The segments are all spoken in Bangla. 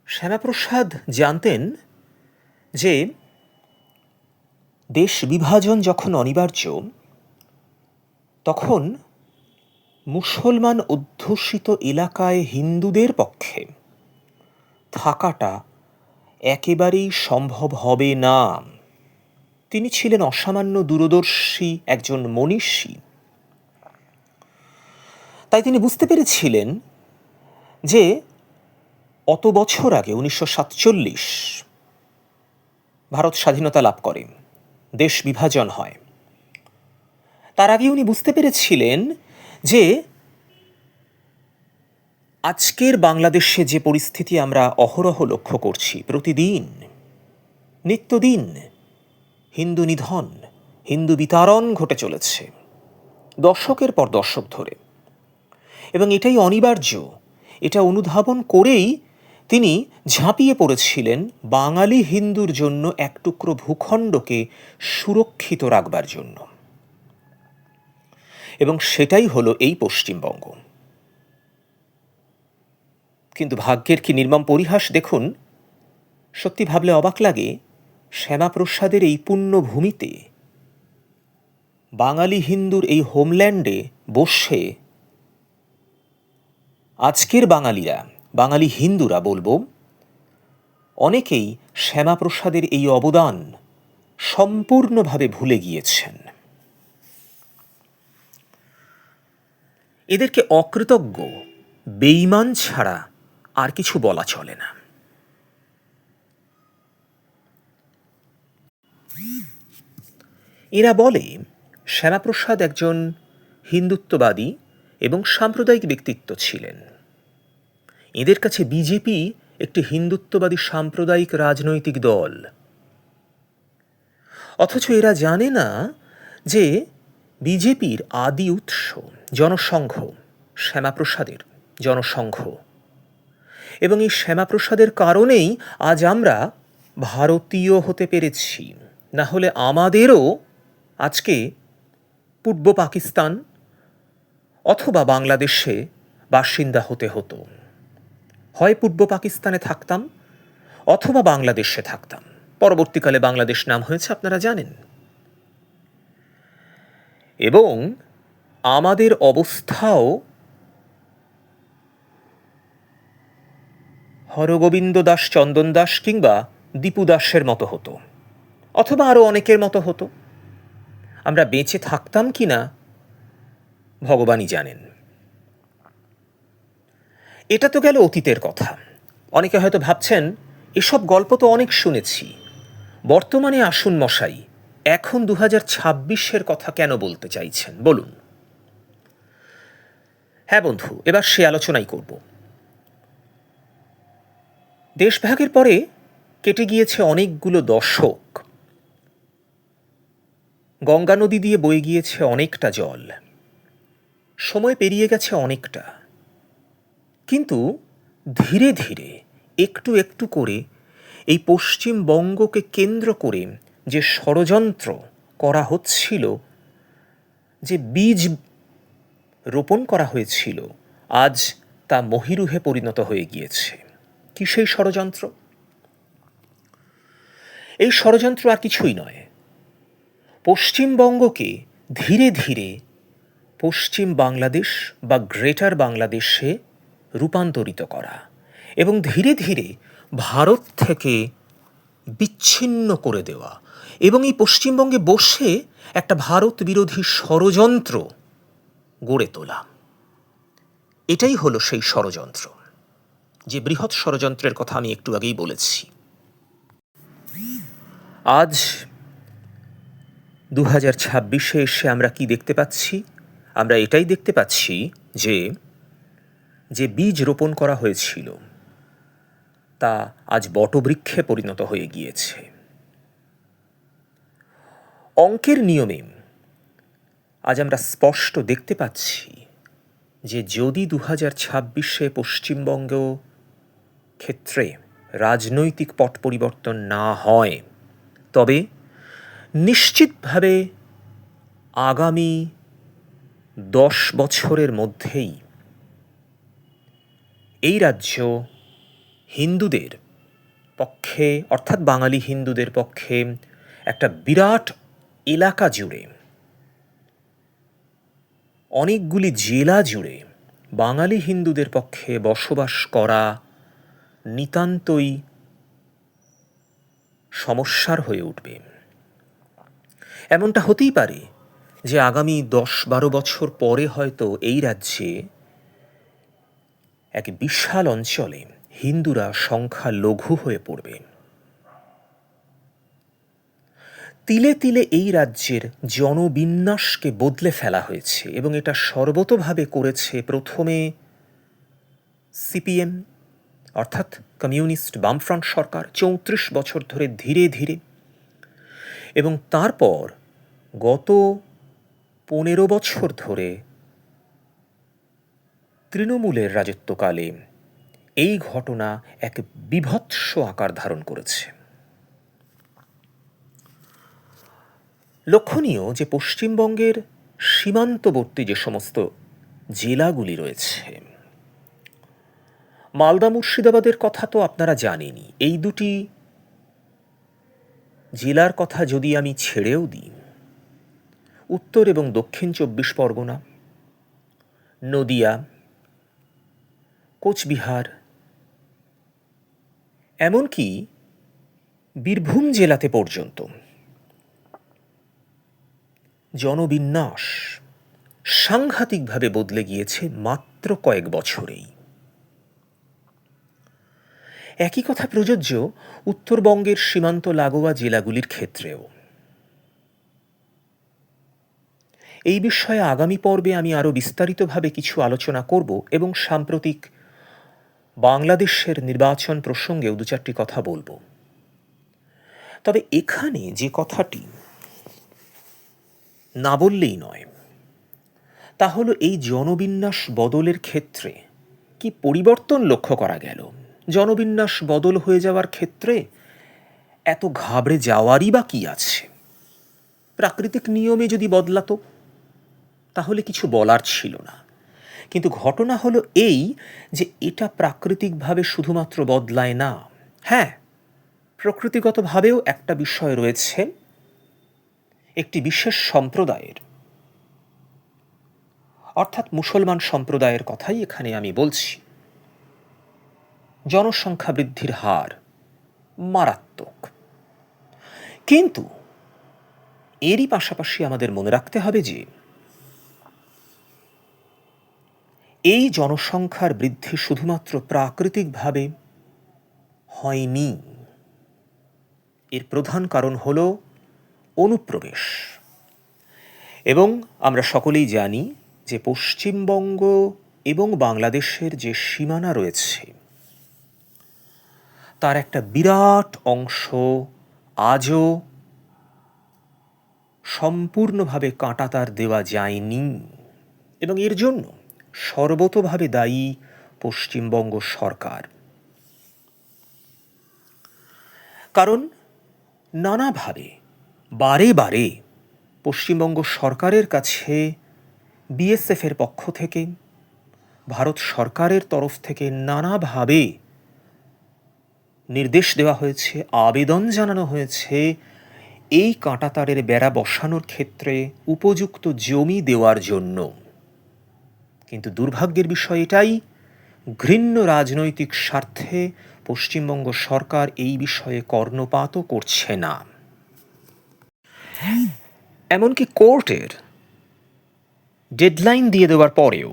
শ্যামাপ্রসাদ জানতেন যে দেশ বিভাজন যখন অনিবার্য, তখন মুসলমান অধ্যুষিত এলাকায় হিন্দুদের পক্ষে থাকাটা একেবারেই সম্ভব হবে না। তিনি ছিলেন অসামান্য দূরদর্শী একজন মনীষী। তাই তিনি বুঝতে পেরেছিলেন যে অত বছর আগে 1947 ভারত স্বাধীনতা লাভ করে, দেশ বিভাজন হয়। তার আগে উনি বুঝতে পেরেছিলেন যে আজকের বাংলাদেশে যে পরিস্থিতি আমরা অহরহ লক্ষ্য করছি, প্রতিদিন নিত্যদিন হিন্দু নিধন, হিন্দু বিতাড়ন ঘটে চলেছে দশকের পর দশক ধরে, এবং এটাই অনিবার্য। এটা অনুধাবন করেই তিনি ঝাঁপিয়ে পড়েছিলেন বাঙালি হিন্দুর জন্য এক টুকরো ভূখণ্ডকে সুরক্ষিত রাখবার জন্য, এবং সেটাই হলো এই পশ্চিমবঙ্গ। কিন্তু ভাগ্যের কি নির্মম পরিহাস দেখুন। সত্যি ভাবলে অবাক লাগে, শ্যামাপ্রসাদের এই পুণ্যভূমিতে, বাঙালি হিন্দুর এই হোমল্যান্ডে বসে আজকের বাঙালিরা, বাঙালি হিন্দুরা বলবো, অনেকেই শ্যামাপ্রসাদের এই অবদান সম্পূর্ণভাবে ভুলে গিয়েছেন। এদেরকে অকৃতজ্ঞ, বেঈমান ছাড়া আর কিছু বলা চলে না। এরা বলে শ্যামাপ্রসাদ একজন হিন্দুত্ববাদী এবং সাম্প্রদায়িক ব্যক্তিত্ব ছিলেন। এদের কাছে বিজেপি একটি হিন্দুত্ববাদী সাম্প্রদায়িক রাজনৈতিক দল। অথচ এরা জানে না যে বিজেপির আদি উৎস জনসংঘ, শ্যামাপ্রসাদের জনসংঘ, এবং এই শ্যামাপ্রসাদের কারণেই আজ আমরা ভারতীয় হতে পেরেছি। না হলে আমাদেরও আজকে পূর্ব পাকিস্তান অথবা বাংলাদেশে বাসিন্দা হতে হতো। হয় পূর্ব পাকিস্তানে থাকতাম অথবা বাংলাদেশে থাকতাম। পরবর্তীকালে বাংলাদেশ নাম হয়েছে, আপনারা জানেন। এবং আমাদের অবস্থাও হরগোবিন্দ দাস, চন্দন দাস কিংবা দীপু দাসের মতো হতো, অথবা আরও অনেকের মতো হতো। আমরা বেঁচে থাকতাম কি না ভগবানই জানেন। এটা তো গেল অতীতের কথা। অনেকে হয়তো ভাবছেন, এসব গল্প তো অনেক শুনেছি, বর্তমানে আসুন মশাই, এখন 2026-এর কথা কেন বলতে চাইছেন বলুন। হ্যাঁ বন্ধু, এবার সে আলোচনাই করব। দেশভাগের পরে কেটে গিয়েছে অনেকগুলো দশক। গঙ্গা নদী দিয়ে বয়ে গিয়েছে অনেকটা জল, সময় পেরিয়ে গেছে অনেকটা। কিন্তু ধীরে ধীরে একটু একটু করে এই পশ্চিমবঙ্গকে কেন্দ্র করে যে ষড়যন্ত্র করা হচ্ছিল, যে বীজ রোপণ করা হয়েছিল, আজ তা মহীরুহে পরিণত হয়ে গিয়েছে। কি সেই ষড়যন্ত্র? এই ষড়যন্ত্র আর কিছুই নয়, পশ্চিমবঙ্গকে ধীরে ধীরে পশ্চিম বাংলাদেশ বা গ্রেটার বাংলাদেশে রূপান্তরিত করা, এবং ধীরে ধীরে ভারত থেকে বিচ্ছিন্ন করে দেওয়া, এবং এই পশ্চিমবঙ্গে বসে একটা ভারত বিরোধী ষড়যন্ত্র গড়ে তোলা। এটাই হলো সেই ষড়যন্ত্র, যে বৃহৎ ষড়যন্ত্রের কথা আমি একটু আগেই বলেছি। আজ 2026-এ এসে আমরা কি দেখতে পাচ্ছি? আমরা এটাই দেখতে পাচ্ছি যে যে বীজ রোপণ করা হয়েছিল তা আজ বটবৃক্ষে পরিণত হয়ে গিয়েছে। অঙ্কের নিয়মে আজ আমরা স্পষ্ট দেখতে পাচ্ছি যে যদি 2026-এ পশ্চিমবঙ্গ ক্ষেত্রে রাজনৈতিক পট পরিবর্তন না হয়, তবে নিশ্চিতভাবে আগামী 10 বছরের মধ্যেই এই রাজ্য হিন্দুদের পক্ষে, অর্থাৎ বাঙালি হিন্দুদের পক্ষে একটা বিরাট এলাকা জুড়ে, অনেকগুলি জেলা জুড়ে বাঙালি হিন্দুদের পক্ষে বসবাস করা নিতান্তই সমস্যার হয়ে উঠবে। এমনটা হতেই পারে যে আগামী 10-12 বছর পরে হয়তো এই রাজ্যে এক বিশাল অঞ্চলে হিন্দুরা সংখ্যালঘু হয়ে পড়বে। তিলে তিলে এই রাজ্যের জনবিন্যাসকে বদলে ফেলা হয়েছে এবং এটা সর্বতোভাবে করেছে প্রথমে সিপিএম, অর্থাৎ কমিউনিস্ট বামফ্রন্ট সরকার 34 বছর ধরে ধীরে ধীরে, এবং তারপর গত 15 বছর ধরে তৃণমূলের রাজত্বকালে এই ঘটনা এক বীভৎস আকার ধারণ করেছে। লক্ষণীয় যে পশ্চিমবঙ্গের সীমান্তবর্তী যে সমস্ত জেলাগুলি রয়েছে, মালদা মুর্শিদাবাদের কথা তো আপনারা জানেনই। এই দুটি জেলার কথা যদি আমি ছেড়েও দিই, উত্তর এবং দক্ষিণ 24 পরগনা, নদিয়া, কোচবিহার, এমনকি বীরভূম জেলাতে পর্যন্ত জনবিন্যাস সাংঘাতিকভাবে বদলে গিয়েছে মাত্র কয়েক বছরেই। একই কথা প্রযোজ্য উত্তরবঙ্গের সীমান্ত লাগোয়া জেলাগুলির ক্ষেত্রেও। এই বিষয়ে আগামী পর্বে আমি আরও বিস্তারিতভাবে কিছু আলোচনা করব এবং সাম্প্রতিক বাংলাদেশের নির্বাচন প্রসঙ্গেও 2-4টি কথা বলবো। তবে এখানে যে কথাটি না বললেই নয়, তা হলো এই জনবিন্যাস বদলের ক্ষেত্রে কি পরিবর্তন লক্ষ্য করা গেল। জনবিন্যাস বদল হয়ে যাওয়ার ক্ষেত্রে এত ঘাবড়ে যাওয়ারই বা কি আছে? প্রাকৃতিক নিয়মে যদি বদলাতো তাহলে কিছু বলার ছিল না। কিন্তু ঘটনা হলো এই যে এটা প্রাকৃতিকভাবে শুধুমাত্র বদলায় না। হ্যাঁ, প্রকৃতিগতভাবেও একটা বিষয় রয়েছে, একটি বিশেষ সম্প্রদায়ের, অর্থাৎ মুসলমান সম্প্রদায়ের কথাই এখানে আমি বলছি। জনসংখ্যা বৃদ্ধির হার মারাত্মক, কিন্তু এরই পাশাপাশি আমাদের মনে রাখতে হবে যে এই জনসংখ্যার বৃদ্ধি শুধুমাত্র প্রাকৃতিকভাবে হয়নি। এর প্রধান কারণ হল অনুপ্রবেশ। এবং আমরা সকলেই জানি যে পশ্চিমবঙ্গ এবং বাংলাদেশের যে সীমানা রয়েছে তার একটা বিরাট অংশ আজও সম্পূর্ণভাবে কাঁটাতার দেওয়া যায়নি, এবং এর জন্য সর্বতোভাবে দায়ী পশ্চিমবঙ্গ সরকার। কারণ নানাভাবে বারে বারে পশ্চিমবঙ্গ সরকারের কাছে বিএসএফের পক্ষ থেকে, ভারত সরকারের তরফ থেকে নানাভাবে নির্দেশ দেওয়া হয়েছে, আবেদন জানানো হয়েছে এই কাঁটাতারের বেড়া বসানোর ক্ষেত্রে উপযুক্ত জমি দেওয়ার জন্য। কিন্তু দুর্ভাগ্যের বিষয় এটাই, ঘৃণ্য রাজনৈতিক স্বার্থে পশ্চিমবঙ্গ সরকার এই বিষয়ে কর্ণপাতও করছে না। এমনকি কোর্টের ডেডলাইন দিয়ে দেওয়ার পরেও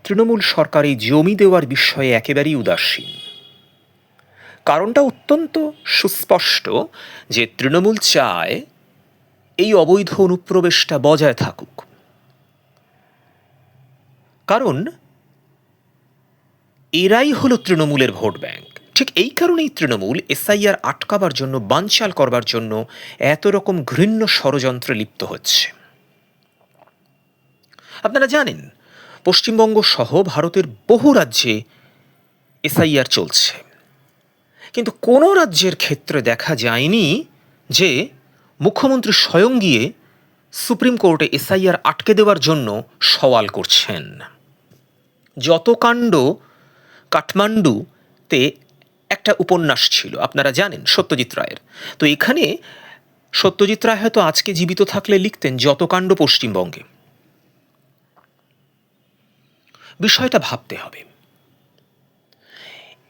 তৃণমূল সরকার এই জমি দেওয়ার বিষয়ে একেবারেই উদাসীন। কারণটা অত্যন্ত সুস্পষ্ট যে তৃণমূল চায় এই অবৈধ অনুপ্রবেশটা বজায় থাকুক। কারণ এরাই হলো তৃণমূলের ভোট ব্যাংক। ঠিক এই কারণেই তৃণমূল এসআইআর আটকাবার জন্য, বানচাল করবার জন্য এত রকম ঘৃণ্য ষড়যন্ত্রে লিপ্ত হচ্ছে। আপনারা জানেন পশ্চিমবঙ্গ সহ ভারতের বহু রাজ্যে এসআইআর চলছে, কিন্তু কোনো রাজ্যের ক্ষেত্রে দেখা যায়নি যে মুখ্যমন্ত্রী স্বয়ং গিয়ে সুপ্রিম কোর্টে এসআইআর আটকে দেওয়ার জন্য সওয়াল করছেন। যত কাণ্ড কাঠমান্ডুতে একটা উপন্যাস ছিল, আপনারা জানেন, সত্যজিৎ রায়ের। তো এখানে সত্যজিৎ রায় হয়তো আজকে জীবিত থাকলে লিখতেন যত কাণ্ড পশ্চিমবঙ্গে। বিষয়টা ভাবতে হবে।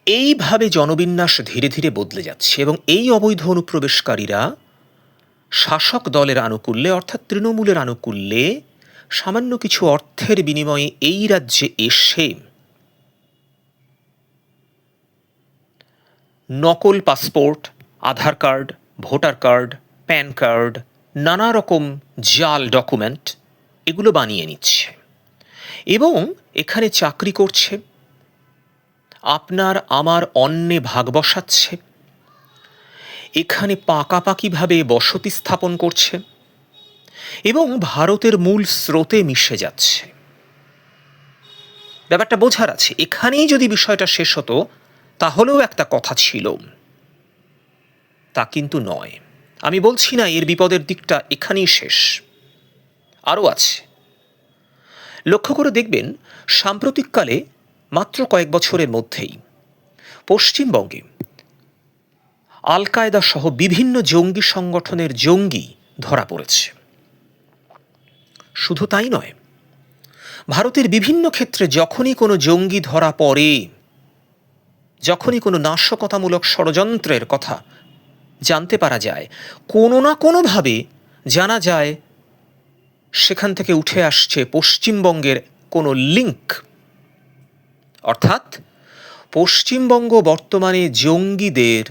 এইভাবে জনবিন্যাস ধীরে ধীরে বদলে যাচ্ছে এবং এই অবৈধ অনুপ্রবেশকারীরা শাসক দলের আনুকূল্যে অর্থাৎ তৃণমূলের আনুকূল্যে সামান্য কিছু অর্থের বিনিময়ে এই রাজ্যে এসে নকল passport, Aadhaar card, voter card, PAN card, নানা রকম জাল ডকুমেন্ট এগুলো বানিয়ে নিচ্ছে এবং এখানে চাকরি করছে, আপনার আমার অন্নে ভাগ বসাচ্ছে, এখানে পাকাপাকিভাবে বসতি স্থাপন করছে এবং ভারতের মূল স্রোতে মিশে যাচ্ছে। ব্যাপারটা বোঝার আছে। এখানেই যদি বিষয়টা শেষ হতো তাহলেও একটা কথা ছিল, তা কিন্তু নয়। আমি বলছি না এর বিপদের দিকটা এখানেই শেষ, আরও আছে। লক্ষ্য করে দেখবেন সাম্প্রতিককালে মাত্র কয়েক বছরের মধ্যেই পশ্চিমবঙ্গে আল কায়দা সহ বিভিন্ন জঙ্গি সংগঠনের জঙ্গি ধরা পড়েছে। শুধু তাই নয়, ভারতের বিভিন্ন ক্ষেত্রে যখনই কোনো জঙ্গি ধরা পড়ে, যখনই কোনো নাশকতামূলক ষড়যন্ত্রের কথা জানতে পারা যায়, কোনো না কোনোভাবে জানা যায় সেখান থেকে উঠে আসছে পশ্চিমবঙ্গের কোনো লিঙ্ক। অর্থাৎ পশ্চিমবঙ্গ বর্তমানে জঙ্গিদের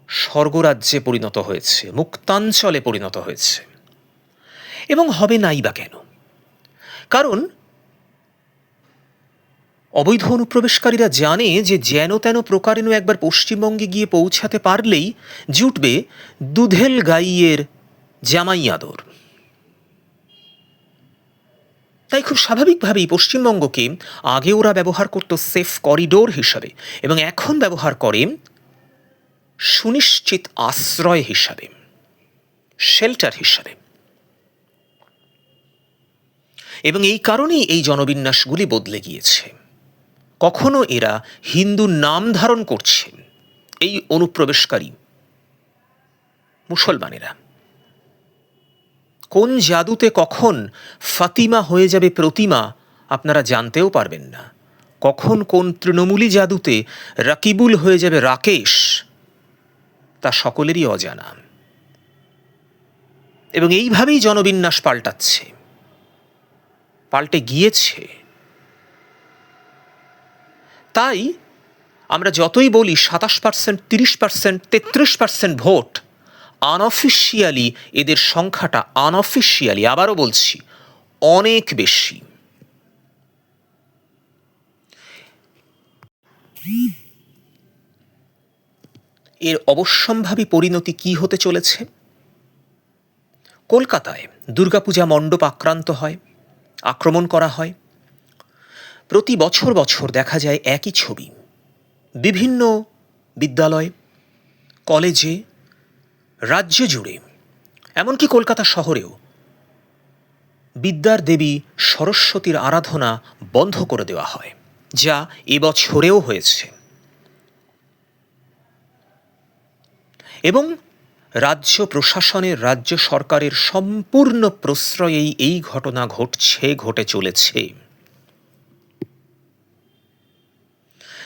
স্বর্গরাজ্যে পরিণত হয়েছে, মুক্তাঞ্চলে পরিণত হয়েছে। এবং হবে নাই বা কেন? কারণ অবৈধ অনুপ্রবেশকারীরা জানে যে যেন তেন প্রকারেণ একবার পশ্চিমবঙ্গে গিয়ে পৌঁছাতে পারলেই জুটবে দুধেল গাইয়ের জামাই আদর। তাই খুব স্বাভাবিকভাবেই পশ্চিমবঙ্গকে আগে ওরা ব্যবহার করত সেফ করিডোর হিসাবে এবং এখন ব্যবহার করে সুনিশ্চিত আশ্রয় হিসাবে, শেল্টার হিসাবে। এবং এই কারণেই এই জনবিন্যাসগুলি বদলে গিয়েছে। কখনো এরা হিন্দু নাম ধারণ করছে, এই অনুপ্রবেশকারী মুসলমানেরা। কোন জাদুতে কখন ফাতিমা হয়ে যাবে প্রতিমা আপনারা জানতেও পারবেন না। কখন কোন তৃণমূলী জাদুতে রাকিবুল হয়ে যাবে রাকেশ তা সকলেরই অজানা। এবং এইভাবেই জনবিন্যাস পাল্টাচ্ছে, পাল্টে গিয়েছে। তাই আমরা যতই বলি 27%, 30%, 33% ভোট, আনঅফিসিয়ালি এদের সংখ্যাটা আনঅফিসিয়ালি, আবারও বলছি, অনেক বেশি। এর অবশ্যম্ভাবী পরিণতি কি হতে চলেছে? কলকাতায় দুর্গাপূজা মণ্ডপ আক্রান্ত হয়, আক্রমণ করা হয়। প্রতি বছর বছর দেখা যায় একই ছবি। বিভিন্ন বিদ্যালয়, কলেজে, রাজ্য জুড়ে, এমনকি কলকাতা শহরেও বিদ্যার দেবী সরস্বতীর আরাধনা বন্ধ করে দেওয়া হয়, যা এবছরেও হয়েছে। এবং রাজ্য প্রশাসনের, রাজ্য সরকারের সম্পূর্ণ প্রশ্রয়েই এই ঘটনা ঘটছে, ঘটে চলেছে।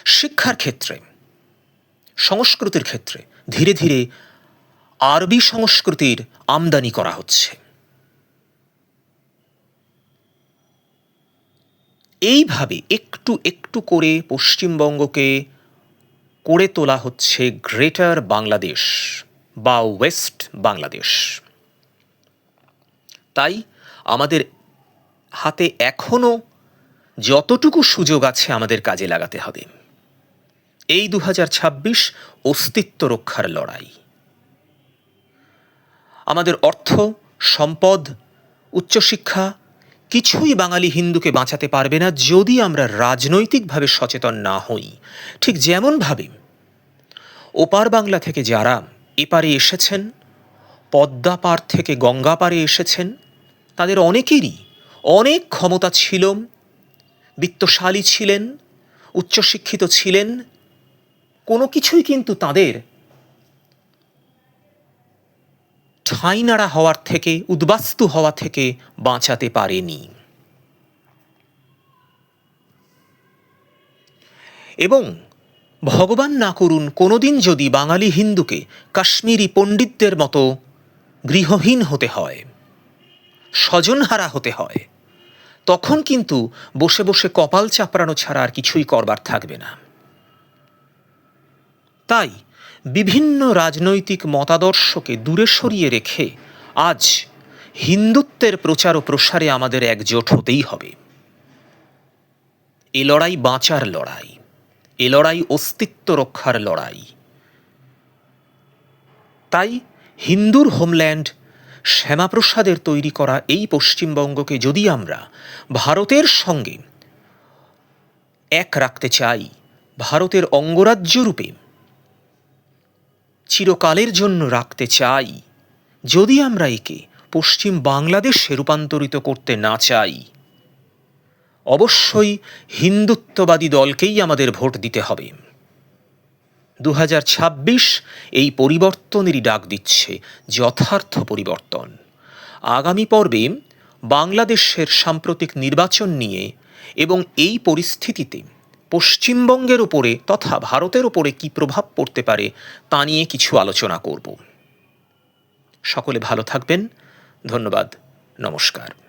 শিক্ষার ক্ষেত্রে, সংস্কৃতির ক্ষেত্রে ধীরে ধীরে আরবি সংস্কৃতির আমদানি করা হচ্ছে। এইভাবে একটু একটু করে পশ্চিমবঙ্গকে করে তোলা হচ্ছে গ্রেটার বাংলাদেশ বা ওয়েস্ট বাংলাদেশ। তাই আমাদের হাতে এখনো যতটুকু সুযোগ আছে আমাদের কাজে লাগাতে হবে। এই 2026 অস্তিত্ব রক্ষার লড়াই। আমাদের অর্থ, সম্পদ, উচ্চশিক্ষা কিছুই বাঙালি হিন্দুকে বাঁচাতে পারবে না যদি আমরা রাজনৈতিকভাবে সচেতন না হই। ঠিক যেমনভাবে ওপার বাংলা থেকে যারা এপারে এসেছেন, পদ্মা পার থেকে গঙ্গা পারে এসেছেন, তাদের অনেকেরই অনেক ক্ষমতা ছিল, বিত্তশালী ছিলেন, উচ্চশিক্ষিত ছিলেন, কোনো কিছুই কিন্তু তাঁদের ঠাঁই নাড়া হওয়ার থেকে, উদ্বাস্তু হওয়া থেকে বাঁচাতে পারেনি। এবং ভগবান না করুন কোনোদিন যদি বাঙালি হিন্দুকে কাশ্মীরি পণ্ডিতদের মতো গৃহহীন হতে হয়, স্বজনহারা হতে হয়, তখন কিন্তু বসে বসে কপাল চাপড়ানো ছাড়া আর কিছুই করবার থাকবে না। তাই বিভিন্ন রাজনৈতিক মতাদর্শকে দূরে সরিয়ে রেখে আজ হিন্দুত্বের প্রচার ও প্রসারে আমাদের একজোট হতেই হবে। এ লড়াই বাঁচার লড়াই, এ লড়াই অস্তিত্ব রক্ষার লড়াই। তাই হিন্দুর হোমল্যান্ড শ্যামাপ্রসাদের তৈরি করা এই পশ্চিমবঙ্গকে যদি আমরা ভারতের সঙ্গে এক রাখতে চাই, ভারতের অঙ্গরাজ্য রূপে চিরকালের জন্য রাখতে চাই, যদি আমরা একে পশ্চিম বাংলাদেশে রূপান্তরিত করতে না চাই, অবশ্যই হিন্দুত্ববাদী দলকেই আমাদের ভোট দিতে হবে। 2026 এই পরিবর্তনেরই ডাক দিচ্ছে, যথার্থ পরিবর্তন। আগামী পর্বে বাংলাদেশের সাম্প্রতিক নির্বাচন নিয়ে এবং এই পরিস্থিতিতে পশ্চিমবঙ্গের ওপরে তথা ভারতের ওপরে কী প্রভাব পড়তে পারে তা নিয়ে কিছু আলোচনা করব। সকলে ভালো থাকবেন। ধন্যবাদ। নমস্কার।